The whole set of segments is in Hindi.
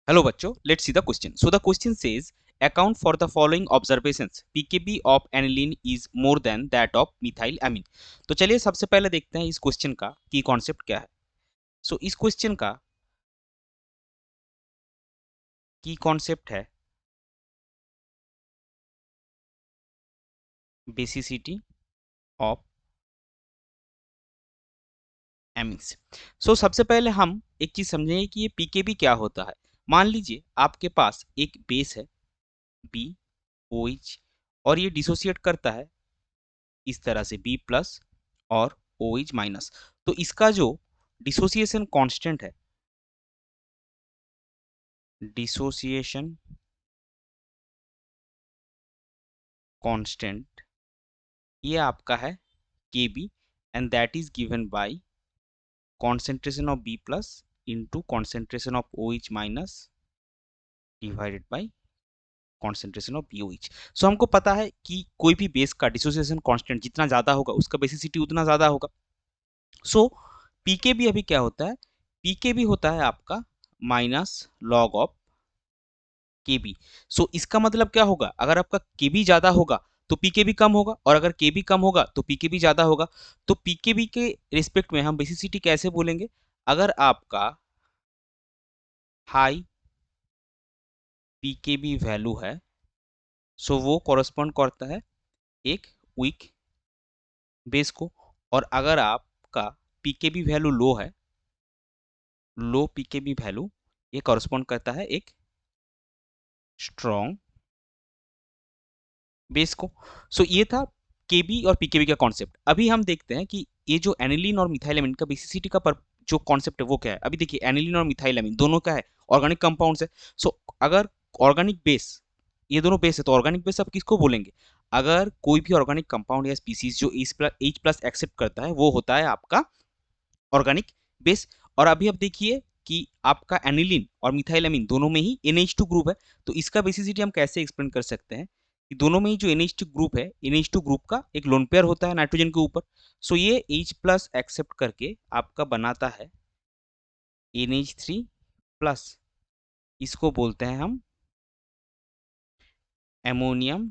Hello बच्चों, let's see the question. So the question says account for the following observations. pKb of aniline is more than that of methylamine. तो चलिए सबसे पहले देखते हैं इस क्वेश्चन का की कॉन्सेप्ट क्या है. सो इस क्वेश्चन का की कॉन्सेप्ट है बेसिसिटी ऑफ एमिन्स. सो सबसे पहले हम एक चीज समझेंगे कि ये पीकेबी क्या होता है. मान लीजिए आपके पास एक बेस है बी ओ एच और ये डिसोसिएट करता है इस तरह से बी प्लस और ओ एच माइनस. तो इसका जो डिसोसिएशन कांस्टेंट है, डिसोसिएशन कांस्टेंट, ये आपका है Kb and that is given by concentration of B plus into concentration of OH minus divided by concentration of BOH. सो हमको पता है कि कोई भी बेस का डिसोसिएशन कांस्टेंट जितना ज्यादा होगा उसका बेसिसिटी उतना ज्यादा होगा. सो पीकेबी अभी क्या होता है, पीकेबी होता है आपका माइनस लॉग ऑफ केबी. सो इसका मतलब क्या होगा, अगर आपका केबी ज्यादा होगा तो पीकेबी कम होगा और अगर केबी कम होगा तो पीकेबी ज्यादा होगा. तो पीकेबी के रिस्पेक्ट में हम बेसिसिटी कैसे बोलेंगे, अगर आपका हाई पीकेबी वैल्यू है सो वो कॉरस्पॉन्ड करता है एक वीक बेस को, और अगर आपका पीकेबी वैल्यू लो है, लो पीकेबी वैल्यू, ये कॉरस्पॉन्ड करता है एक स्ट्रॉन्ग बेस को. सो ये था केबी और पीकेबी का कॉन्सेप्ट. अभी हम देखते हैं कि ये जो एनिलीन और मिथाइलामिन का बेसिसिटी का जो कॉन्सेप्ट है वो क्या है. अभी देखिए एनिलीन और मिथाइलामिन दोनों का है ऑर्गेनिक कंपाउंड्स है. सो अगर ऑर्गेनिक बेस, ये दोनों बेस है तो ऑर्गेनिक बेस आप किसको बोलेंगे, अगर कोई भी ऑर्गेनिक कंपाउंड या स्पीसीज जो H प्लस एक्सेप्ट करता है वो होता है आपका ऑर्गेनिक बेस. और अभी आप देखिए कि आपका एनिलीन और मिथाइलामिन दोनों में ही NH2 ग्रुप है. तो इसका बेसिसिटी हम कैसे एक्सप्लेन कर सकते हैं कि दोनों में ही जो NH2 ग्रुप है, NH2 ग्रुप का एक लोन पेयर होता है नाइट्रोजन के ऊपर. सो ये H प्लस एक्सेप्ट करके आपका बनाता है NH3 प्लस, इसको बोलते हैं हम एमोनियम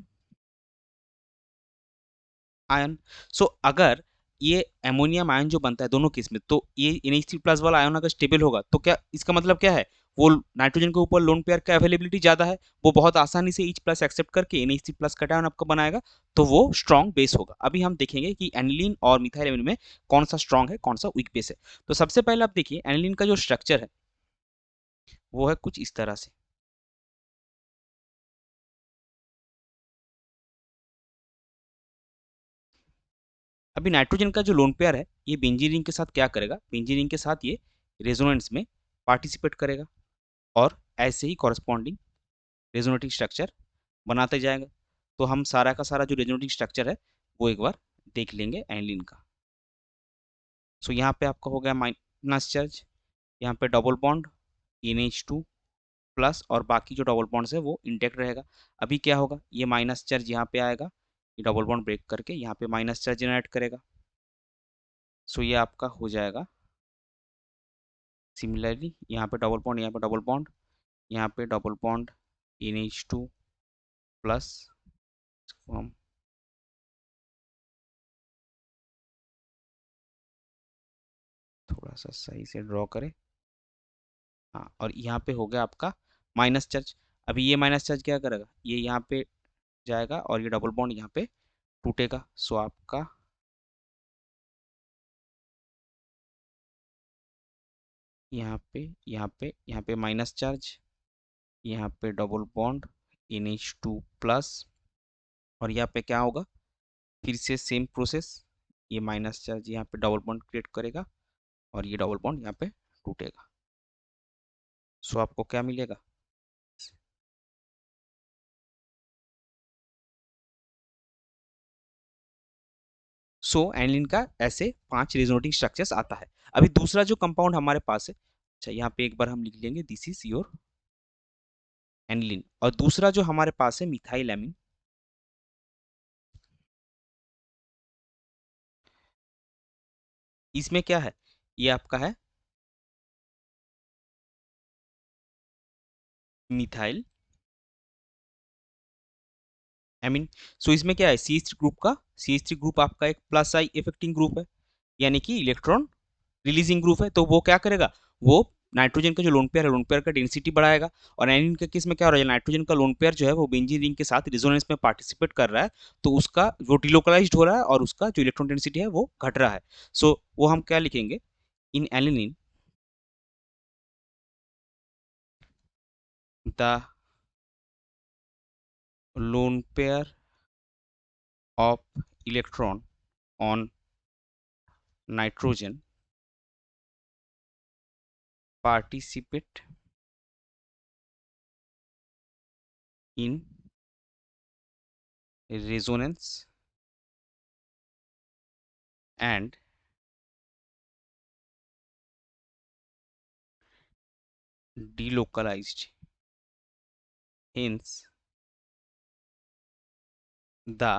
आयन. सो अगर ये एमोनियम आयन जो बनता है दोनों केस में, तो ये NH3 प्लस वाला आयन अगर स्टेबल होगा तो क्या इसका मतलब क्या है, वो नाइट्रोजन के ऊपर लोन पेयर का अवेलेबिलिटी ज्यादा है, वो बहुत आसानी से H प्लस एक्सेप्ट करके NH3 प्लस कटायन आपका बनाएगा, तो वो स्ट्रॉन्ग बेस होगा. अभी हम देखेंगे कि एनिलीन और मिथाइलामिन में कौन सा स्ट्रॉन्ग है कौन सा वीक बेस है. तो सबसे पहले आप देखिए एनिलीन का जो स्ट्रक्चर है वो है कुछ इस तरह से. अभी नाइट्रोजन का जो लोन पेयर है ये बेंजीन रिंग के साथ क्या करेगा, बेंजीन रिंग के साथ ये रेजोनेंस में पार्टिसिपेट करेगा और ऐसे ही कॉरस्पॉन्डिंग रेजोनेटिंग स्ट्रक्चर बनाते जाएगा. तो हम सारा का सारा जो रेजोनेटिंग स्ट्रक्चर है वो एक बार देख लेंगे एनिलीन का. सो यहाँ पे आपका हो गया माइनस चार्ज, यहाँ पे डबल बॉन्ड NH2 प्लस और बाकी जो डबल बॉन्ड्स है वो इंटेक्ट रहेगा. अभी क्या होगा, ये माइनस चार्ज यहाँ पे आएगा, ये डबल बॉन्ड ब्रेक करके यहाँ पे माइनस चार्ज जनरेट करेगा. सो ये आपका हो जाएगा सिमिलरली यहाँ पे डबल बॉन्ड, यहाँ पे डबल बॉन्ड, यहाँ पे डबल बॉन्ड NH2 प्लस, हम थोड़ा सा सही से ड्रॉ करें. हाँ, और यहाँ पे हो गया आपका माइनस चार्ज. अभी ये माइनस चार्ज क्या करेगा, ये यहाँ पे जाएगा और ये डबल बॉन्ड यहाँ पे टूटेगा. सो आपका यहाँ पे माइनस चार्ज, यहाँ पे डबल बॉन्ड NH2 प्लस, और यहाँ पे क्या होगा, फिर से सेम प्रोसेस, ये माइनस चार्ज यहाँ पे डबल बॉन्ड क्रिएट करेगा और ये डबल बॉन्ड यहाँ पे टूटेगा. सो आपको क्या मिलेगा, सो एनिलीन का ऐसे 5 रेजोनेटिंग स्ट्रक्चर्स आता है. अभी दूसरा जो कंपाउंड हमारे पास है, अच्छा यहाँ पे एक बार हम लिख लेंगे दिस इज योर एनिलीन, और दूसरा जो हमारे पास है मिथाइल. इसमें क्या है, ये आपका है मिथाइल एमीन। सो इसमें क्या है, CH3 ग्रुप का, CH3 ग्रुप आपका एक प्लस आई इफेक्टिंग ग्रुप है, यानी कि इलेक्ट्रॉन रिलीजिंग ग्रुप है। तो वो क्या करेगा, वो नाइट्रोजन का जो लोन पेयर है, लोन पेयर का डेंसिटी बढ़ाएगा। और एनिलीन के केस में क्या हो रहा है, नाइट्रोजन का लोन पेयर जो है वो बेंजीन रिंग के साथ रिजोनेंस में पार्टिसिपेट कर रहा है, तो उसका वो डिलोकलाइज्ड हो रहा है और उसका जो इलेक्ट्रॉन डेंसिटी है वो घट रहा है। सो वो हम क्या लिखेंगे, in aniline the lone pair of electron on nitrogen participate in resonance and delocalized. Hence, the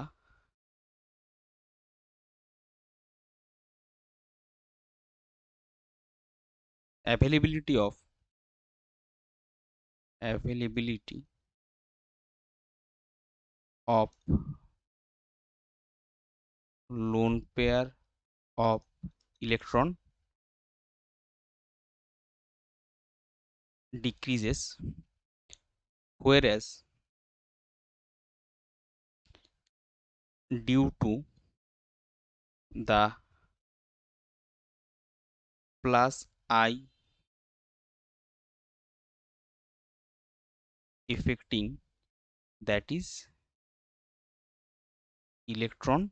availability of availability of lone pair of electron decreases, whereas due to the plus I affecting, that is electron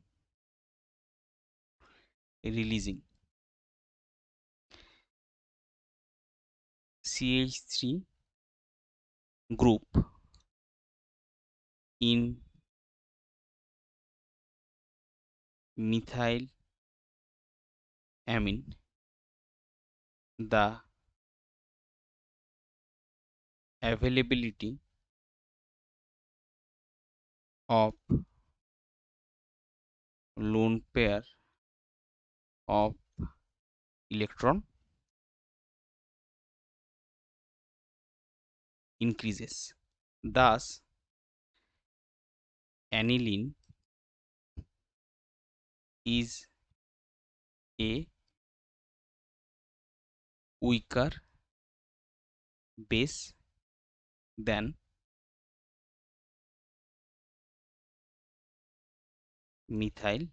releasing, CH3 group in methyl amine, the availability of lone pair of electron increases. Thus, aniline is a weaker base than methyl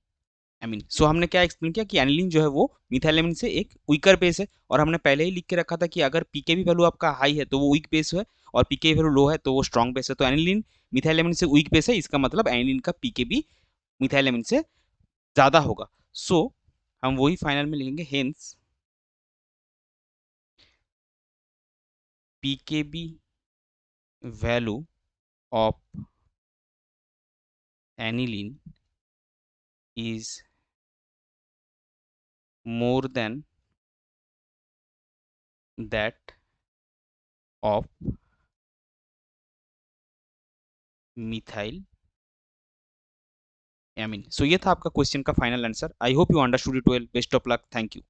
amine. So हमने क्या एक्सप्लेन किया कि एनिलीन जो है वो मिथाइल एमीन से एक वीकर बेस है, और हमने पहले ही लिख के रखा था कि अगर पीकेबी वैल्यू आपका हाई है तो वो वीक बेस है, और पीकेबी वैल्यू लो है तो वो स्ट्रॉन्ग बेस है। तो एनिलीन मिथाइल एमीन से वीक बेस है, इसका मतलब एनिलीन का पीकेबी मिथाइल एमीन से ज्यादा होगा। सो हम वही फाइनल में लिखेंगे, hence pKb value of aniline is more than that of methyl amine। सो ये था आपका क्वेश्चन का final answer. I hope you understood it well. Best of luck, thank you.